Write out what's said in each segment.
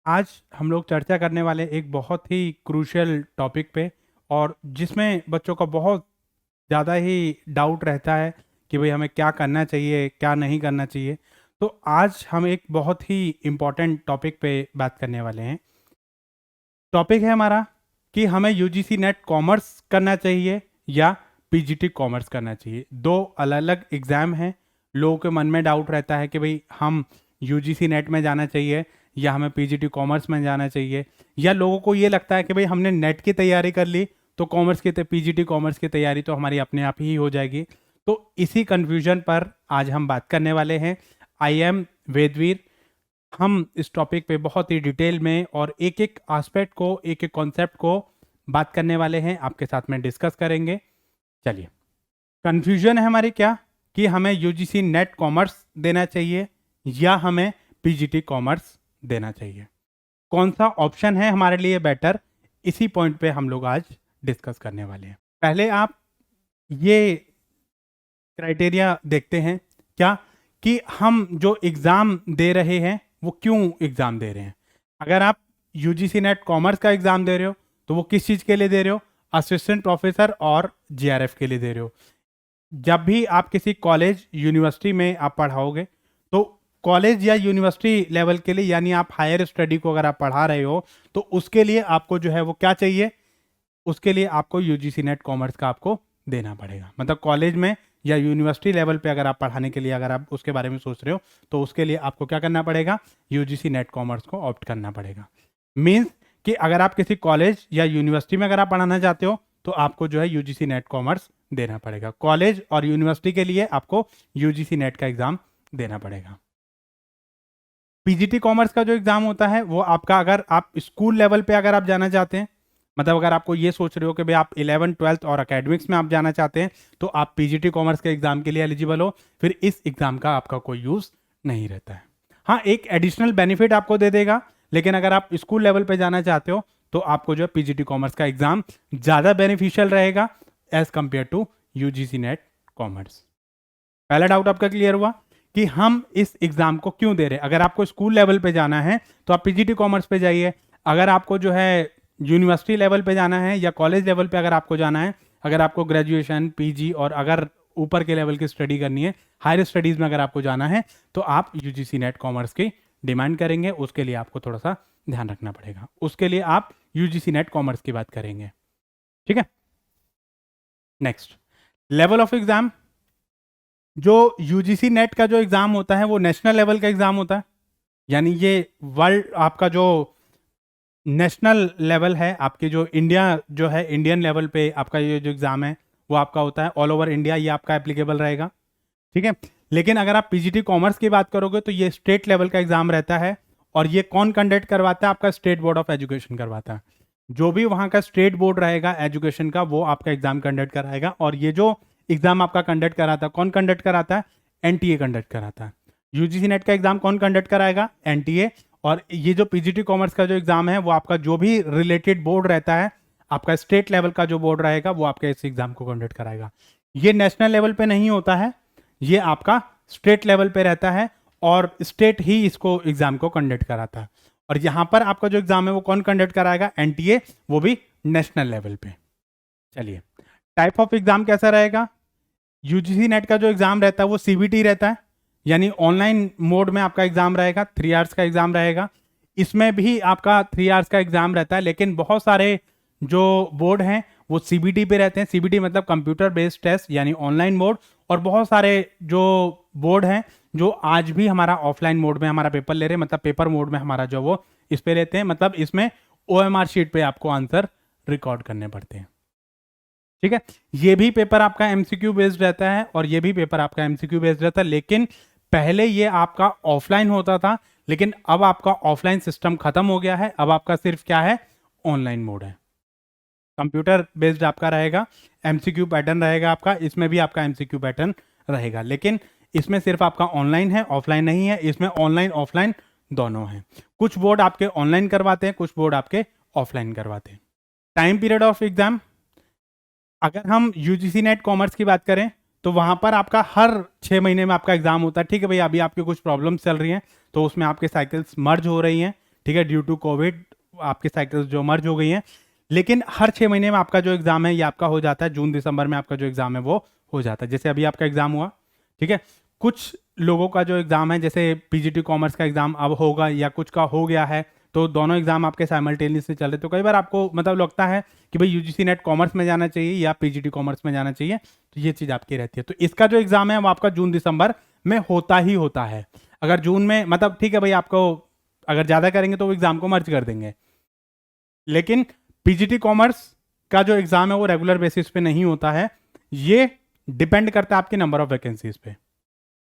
आज हम लोग चर्चा करने वाले एक बहुत ही क्रूशियल टॉपिक पे और जिसमें बच्चों का बहुत ज़्यादा ही डाउट रहता है कि भाई हमें क्या करना चाहिए क्या नहीं करना चाहिए। तो आज हम एक बहुत ही इम्पोर्टेंट टॉपिक पे बात करने वाले हैं। टॉपिक है हमारा कि हमें यूजीसी नेट कॉमर्स करना चाहिए या पीजीटी कॉमर्स करना चाहिए। दो अलग अलग एग्ज़ाम हैं। लोगों के मन में डाउट रहता है कि भाई हम यूजीसी नेट में जाना चाहिए या हमें पीजीटी कॉमर्स में जाना चाहिए, या लोगों को ये लगता है कि भाई हमने नेट की तैयारी कर ली तो कॉमर्स की पीजीटी कॉमर्स की तैयारी तो हमारी अपने आप ही हो जाएगी। तो इसी कन्फ्यूजन पर आज हम बात करने वाले हैं। I am Vedveer. हम इस टॉपिक पे बहुत ही डिटेल में और एक एक एस्पेक्ट को एक एक कॉन्सेप्ट को बात करने वाले हैं, आपके साथ में डिस्कस करेंगे। चलिए, कंफ्यूजन है हमारी क्या कि हमें यूजीसी नेट कॉमर्स देना चाहिए या हमें पीजीटी कॉमर्स देना चाहिए, कौन सा ऑप्शन है हमारे लिए बेटर। इसी पॉइंट पे हम लोग आज डिस्कस करने वाले हैं। पहले आप ये क्राइटेरिया देखते हैं क्या कि हम जो एग्ज़ाम दे रहे हैं वो क्यों एग्ज़ाम दे रहे हैं। अगर आप यूजीसी नेट कॉमर्स का एग्ज़ाम दे रहे हो तो वो किस चीज़ के लिए दे रहे हो, असिस्टेंट प्रोफेसर और जीआरएफ के लिए दे रहे हो। जब भी आप किसी कॉलेज यूनिवर्सिटी में आप पढ़ाओगे तो कॉलेज या यूनिवर्सिटी लेवल के लिए, यानी आप हायर स्टडी को अगर आप पढ़ा रहे हो तो उसके लिए आपको जो है वो क्या चाहिए, उसके लिए आपको यूजीसी नेट कॉमर्स का आपको देना पड़ेगा। मतलब कॉलेज में या यूनिवर्सिटी लेवल पे अगर आप पढ़ाने के लिए अगर आप उसके बारे में सोच रहे हो तो उसके लिए आपको क्या करना पड़ेगा, यूजीसी नेट कॉमर्स को ऑप्ट करना पड़ेगा। मीन्स कि अगर आप किसी कॉलेज या यूनिवर्सिटी में अगर आप पढ़ाना चाहते हो तो आपको जो है यूजीसी नेट कॉमर्स देना पड़ेगा। कॉलेज और यूनिवर्सिटी के लिए आपको यूजीसी नेट का एग्जाम देना पड़ेगा। पीजीटी कॉमर्स का जो एग्जाम होता है वो आपका, अगर आप स्कूल लेवल पे अगर आप जाना चाहते हैं, मतलब अगर आपको ये सोच रहे हो कि भाई आप 11th 12th और अकेडमिक्स में आप जाना चाहते हैं तो आप पीजीटी कॉमर्स के एग्जाम के लिए एलिजिबल हो, फिर इस एग्जाम का आपका कोई यूज नहीं रहता है। हाँ, एक एडिशनल बेनिफिट आपको दे देगा, लेकिन अगर आप स्कूल लेवल पे जाना चाहते हो तो आपको जो है पीजीटी कॉमर्स का एग्जाम ज़्यादा बेनिफिशियल रहेगा as compare to UGC NET commerce. पहला डाउट आपका क्लियर हुआ कि हम इस एग्जाम को क्यों दे रहे हैं। अगर आपको स्कूल लेवल पे जाना है तो आप पीजीटी कॉमर्स पे जाइए। अगर आपको जो है यूनिवर्सिटी लेवल पे जाना है या कॉलेज लेवल पे अगर आपको जाना है, अगर आपको ग्रेजुएशन पीजी और अगर ऊपर के लेवल की स्टडी करनी है, हायर स्टडीज़ में अगर आपको जाना है तो आप यूजीसी नेट कॉमर्स की डिमांड करेंगे। उसके लिए आपको थोड़ा सा ध्यान रखना पड़ेगा, उसके लिए आप यूजीसी नेट कॉमर्स की बात करेंगे। ठीक है, नेक्स्ट लेवल ऑफ एग्जाम। जो यूजीसी नेट का जो एग्ज़ाम होता है वो नेशनल लेवल का एग्ज़ाम होता है, यानी ये वर्ल्ड आपका जो नेशनल लेवल है, आपके जो इंडिया जो है इंडियन लेवल पे आपका ये जो एग्ज़ाम है वो आपका होता है, ऑल ओवर इंडिया ये आपका एप्लीकेबल रहेगा। ठीक है, लेकिन अगर आप पीजीटी कॉमर्स की बात करोगे तो ये स्टेट लेवल का एग्ज़ाम रहता है और ये कौन कंडक्ट करवाता है, आपका स्टेट बोर्ड ऑफ एजुकेशन करवाता है। जो भी वहाँ का स्टेट बोर्ड रहेगा एजुकेशन का वो आपका एग्ज़ाम कंडक्ट कराएगा। और ये जो एग्ज़ाम आपका कंडक्ट कराता है, कौन कंडक्ट कराता है, एनटीए कंडक्ट कराता है। यूजीसी नेट का एग्ज़ाम कौन कंडक्ट कराएगा, एनटीए। और ये जो पीजीटी कॉमर्स का जो एग्ज़ाम है वो आपका जो भी रिलेटेड बोर्ड रहता है, आपका स्टेट लेवल का जो बोर्ड रहेगा वो आपके इस एग्ज़ाम को कंडक्ट कराएगा। ये नेशनल लेवल पे नहीं होता है, ये आपका स्टेट लेवल पे रहता है और स्टेट ही इसको एग्ज़ाम को कंडक्ट कराता है। और यहाँ पर आपका जो एग्ज़ाम है वो कौन कंडक्ट कराएगा, एनटीए, वो भी नेशनल लेवल पे। चलिए, टाइप ऑफ एग्ज़ाम कैसा रहेगा। यूजीसी नेट का जो एग्ज़ाम रहता है वो सीबीटी रहता है, यानी ऑनलाइन मोड में आपका एग्ज़ाम रहेगा, 3 आवर्स का एग्ज़ाम रहेगा। इसमें भी आपका 3 आवर्स का एग्ज़ाम रहता है, लेकिन बहुत सारे जो बोर्ड हैं वो सीबीटी पे रहते हैं। सीबीटी मतलब कंप्यूटर बेस्ड टेस्ट, यानी ऑनलाइन मोड। और बहुत सारे जो बोर्ड हैं जो आज भी हमारा ऑफलाइन मोड में हमारा पेपर ले रहे हैं, मतलब पेपर मोड में हमारा जो वो इस पे रहते हैं, मतलब इसमें ओएमआर शीट पे आपको आंसर रिकॉर्ड करने पड़ते हैं। ठीक है, ये भी पेपर आपका एमसीक्यू बेस्ड रहता है और ये भी पेपर आपका एमसीक्यू बेस्ड रहता है, लेकिन पहले ये आपका ऑफलाइन होता था, लेकिन अब आपका ऑफलाइन सिस्टम खत्म हो गया है। अब आपका सिर्फ क्या है, ऑनलाइन मोड है। कंप्यूटर बेस्ड आपका रहेगा, एमसीक्यू पैटर्न रहेगा आपका, इसमें भी आपका एमसीक्यू पैटर्न रहेगा, लेकिन इसमें सिर्फ आपका ऑनलाइन है, ऑफलाइन नहीं है। इसमें ऑनलाइन ऑफलाइन दोनों हैं। कुछ बोर्ड आपके ऑनलाइन करवाते हैं, कुछ बोर्ड आपके ऑफलाइन करवाते हैं। टाइम पीरियड ऑफ एग्जाम, अगर हम यूजीसी नेट कॉमर्स की बात करें तो वहां पर आपका हर 6 महीने में आपका एग्जाम होता है। ठीक है भैया, अभी आपकी कुछ प्रॉब्लम चल रही हैं तो उसमें आपके साइकिल्स मर्ज हो रही हैं, ठीक है, ड्यू टू कोविड आपके साइकिल्स जो मर्ज हो गई हैं। लेकिन हर 6 महीने में आपका जो एग्ज़ाम है ये आपका हो जाता है, जून दिसंबर में आपका जो एग्ज़ाम है वो हो जाता है। जैसे अभी आपका एग्ज़ाम हुआ, ठीक है, कुछ लोगों का जो एग्ज़ाम है जैसे पीजीटी कॉमर्स का एग्ज़ाम अब होगा या कुछ का हो गया है, तो दोनों एग्ज़ाम आपके साइमल्टेनियसली चल रहे, तो कई बार आपको मतलब लगता है कि भाई यूजीसी नेट कॉमर्स में जाना चाहिए या पीजीटी कॉमर्स में जाना चाहिए, तो ये चीज़ आपकी रहती है। तो इसका जो एग्ज़ाम है वो आपका जून दिसंबर में होता ही होता है। अगर जून में मतलब ठीक है भाई, आपको अगर ज़्यादा करेंगे तो वो एग्ज़ाम को मर्ज कर देंगे, लेकिन पीजीटी कॉमर्स का जो एग्ज़ाम है वो रेगुलर बेसिस पे नहीं होता है। ये डिपेंड करता है आपके नंबर ऑफ वैकेंसीज पे।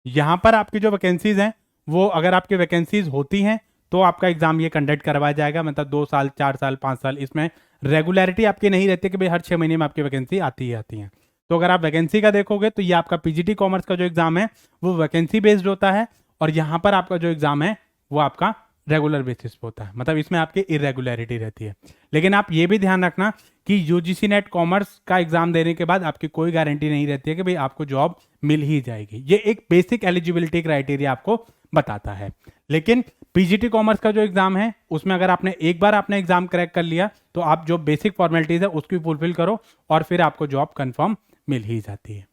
यहाँ पर आपकी जो वैकेंसीज हैं वो अगर आपकी वैकेंसीज होती हैं तो आपका एग्जाम ये कंडक्ट करवाया जाएगा, मतलब 2 साल 4 साल 5 साल, इसमें रेगुलरिटी आपकी नहीं रहती कि भाई हर 6 महीने में आपकी वैकेंसी आती ही आती है। तो अगर आप वैकेंसी का देखोगे तो ये आपका पीजीटी कॉमर्स का जो एग्जाम है वो वैकेंसी बेस्ड होता है, और यहाँ पर आपका जो एग्जाम है वो आपका रेगुलर बेसिस पे होता है, मतलब इसमें आपकी इरेगुलरिटी रहती है। लेकिन आप ये भी ध्यान रखना कि यूजीसी नेट कॉमर्स का एग्जाम देने के बाद आपकी कोई गारंटी नहीं रहती है कि भाई आपको जॉब मिल ही जाएगी। ये एक बेसिक एलिजिबिलिटी क्राइटेरिया आपको बताता है। लेकिन पीजीटी कॉमर्स का जो एग्जाम है उसमें अगर आपने एक बार आपने एग्जाम क्रैक कर लिया तो आप जो बेसिक फॉर्मेलिटीज है उसकी फुलफिल करो और फिर आपको जॉब कंफर्म मिल ही जाती है।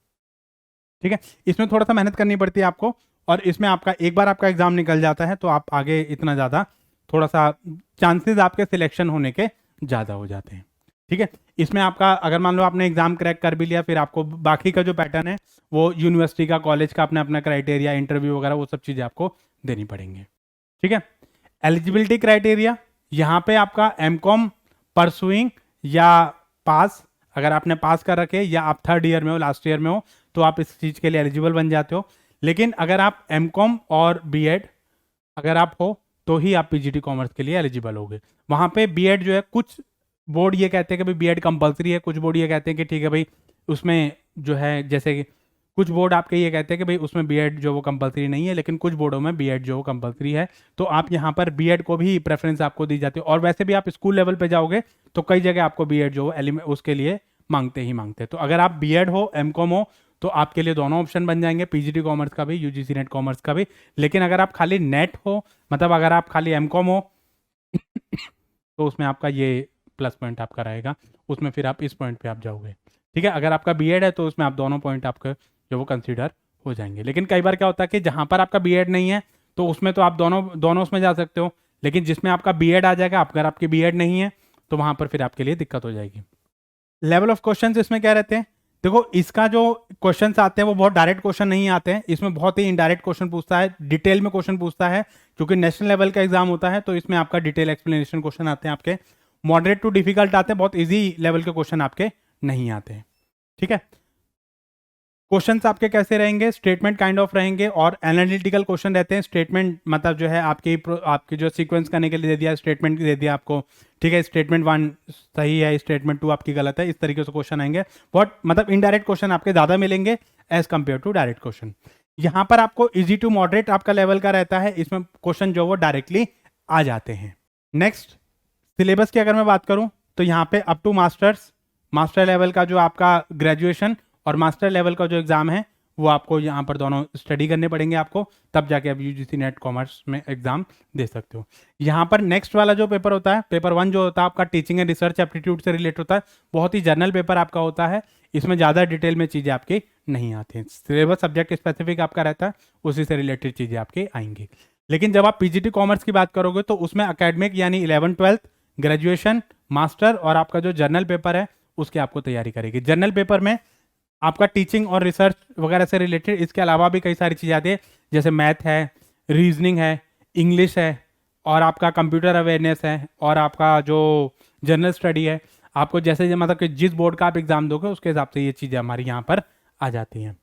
ठीक है, इसमें थोड़ा सा मेहनत करनी पड़ती है आपको, और इसमें आपका एक बार आपका एग्जाम निकल जाता है तो आप आगे इतना ज़्यादा थोड़ा सा चांसेस आपके सिलेक्शन होने के ज़्यादा हो जाते हैं। ठीक है, इसमें आपका अगर मान लो आपने एग्जाम क्रैक कर भी लिया, फिर आपको बाकी का जो पैटर्न है वो यूनिवर्सिटी का, कॉलेज का अपना अपना क्राइटेरिया, इंटरव्यू वगैरह वो सब चीज़ें आपको देनी पड़ेंगी। ठीक है, एलिजिबिलिटी क्राइटेरिया यहाँ पे आपका एमकॉम परसुइंग या पास, अगर आपने पास कर रखे या आप 3rd ईयर में हो, लास्ट ईयर में हो, तो आप इस चीज़ के लिए एलिजिबल बन जाते हो। लेकिन अगर आप एमकॉम और बीएड अगर आप हो तो ही आप पीजीटी कॉमर्स के लिए एलिजिबल होगे। वहाँ पे बीएड जो है, कुछ बोर्ड ये कहते हैं कि भाई बीएड कंपलसरी है, कुछ बोर्ड ये कहते हैं कि ठीक है भाई उसमें जो है, जैसे कि कुछ बोर्ड आपके ये कहते हैं कि भाई उसमें बीएड जो वो कंपलसरी नहीं है, लेकिन कुछ बोर्डों में बीएड जो वो कंपलसरी है। तो आप यहाँ पर बीएड को भी प्रेफरेंस आपको दी जाती है, और वैसे भी आप स्कूल लेवल पे जाओगे तो कई जगह आपको बीएड जो उसके लिए मांगते ही मांगते हैं। तो अगर आप बीएड हो, एमकॉम हो, तो आपके लिए दोनों ऑप्शन बन जाएंगे, पीजीटी कॉमर्स का भी, यूजीसी नेट कॉमर्स का भी। लेकिन अगर आप खाली नेट हो, मतलब अगर आप खाली एमकॉम हो तो उसमें आपका ये प्लस पॉइंट आपका रहेगा, उसमें फिर आप इस पॉइंट पे आप जाओगे। ठीक है, अगर आपका बीएड है तो उसमें आप दोनों पॉइंट आपके जो वो कंसीडर हो जाएंगे। लेकिन कई बार क्या होता है कि जहाँ पर आपका बीएड नहीं है तो उसमें तो आप दोनों उसमें जा सकते हो, लेकिन जिसमें आपका बीएड आ जाएगा, अगर आपकी बीएड नहीं है तो वहाँ पर फिर आपके लिए दिक्कत हो जाएगी। लेवल ऑफ क्वेश्चंस इसमें क्या रहते हैं, देखो इसका जो क्वेश्चंस आते हैं वो बहुत डायरेक्ट क्वेश्चन नहीं आते हैं, इसमें बहुत ही इनडायरेक्ट क्वेश्चन पूछता है, डिटेल में क्वेश्चन पूछता है, क्योंकि नेशनल लेवल का एग्जाम होता है तो इसमें आपका डिटेल एक्सप्लेनेशन क्वेश्चन आते हैं आपके, मॉडरेट टू डिफिकल्ट आते हैं, बहुत इजी लेवल के क्वेश्चन आपके नहीं आते हैं। ठीक है, क्वेश्चंस आपके कैसे रहेंगे, स्टेटमेंट काइंड ऑफ रहेंगे और एनालिटिकल क्वेश्चन रहते हैं। स्टेटमेंट मतलब जो है आपकी जो सीक्वेंस करने के लिए दे दिया, स्टेटमेंट दे दिया आपको, ठीक है, स्टेटमेंट 1 सही है, स्टेटमेंट 2 आपकी गलत है, इस तरीके से क्वेश्चन आएंगे। बहुत मतलब इनडायरेक्ट क्वेश्चन आपके ज़्यादा मिलेंगे as compare to direct question. यहाँ पर आपको इजी टू मॉडरेट आपका लेवल का रहता है, इसमें क्वेश्चन जो वो डायरेक्टली आ जाते हैं। नेक्स्ट, सिलेबस की अगर मैं बात करूँ तो यहाँ पे अप टू मास्टर लेवल का जो आपका ग्रेजुएशन और मास्टर लेवल का जो एग्जाम है वो आपको यहाँ पर दोनों स्टडी करने पड़ेंगे आपको, तब जाके आप यूजीसी नेट कॉमर्स में एग्जाम दे सकते हो। यहाँ पर नेक्स्ट वाला जो पेपर होता है, पेपर 1 जो होता है आपका टीचिंग एंड रिसर्च एप्टीट्यूड से रिलेटेड होता है, बहुत ही जर्नल पेपर आपका होता है, इसमें ज़्यादा डिटेल में चीज़ें आपकी नहीं आती हैं, सिलेबस सब्जेक्ट स्पेसिफिक आपका रहता है, उसी से रिलेटेड चीज़ें आपकी आएंगी। लेकिन जब आप पीजीटी कॉमर्स की बात करोगे तो उसमें अकेडमिक यानी 11th-12th, ग्रेजुएशन, मास्टर और आपका जो जर्नल पेपर है उसकी आपको तैयारी करेगी। जर्नल पेपर में आपका टीचिंग और रिसर्च वगैरह से रिलेटेड इसके अलावा भी कई सारी चीज़ें आती है, जैसे मैथ है, रीजनिंग है, इंग्लिश है, और आपका कंप्यूटर अवेयरनेस है, और आपका जो जनरल स्टडी है। आपको जैसे मतलब कि जिस बोर्ड का आप एग्जाम दोगे उसके हिसाब से ये चीज़ें हमारी यहाँ पर आ जाती हैं।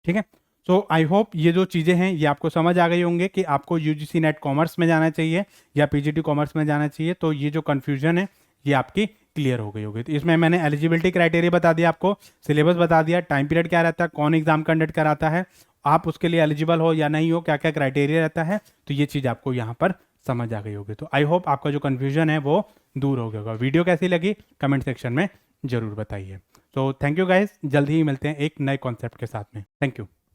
ठीक है, सो आई होप ये जो चीज़ें हैं ये आपको समझ आ गई होंगे कि आपको यूजीसी नेट कॉमर्स में जाना चाहिए या पीजीटी कॉमर्स में जाना चाहिए। तो ये जो कन्फ्यूजन है ये आपकी क्लियर हो गई होगी। तो इसमें मैंने एलिजिबिलिटी क्राइटेरिया बता दिया, आपको सिलेबस बता दिया, टाइम पीरियड क्या रहता है, कौन एग्जाम कंडक्ट कराता है, आप उसके लिए एलिजिबल हो या नहीं हो, क्या क्या क्राइटेरिया रहता है, तो ये चीज़ आपको यहाँ पर समझ आ गई होगी। तो आई होप आपका जो कन्फ्यूजन है वो दूर हो गया होगा। वीडियो कैसी लगी कमेंट सेक्शन में जरूर बताइए। तो थैंक यू गाइज, जल्द ही मिलते हैं एक नए कॉन्सेप्ट के साथ में। Thank you.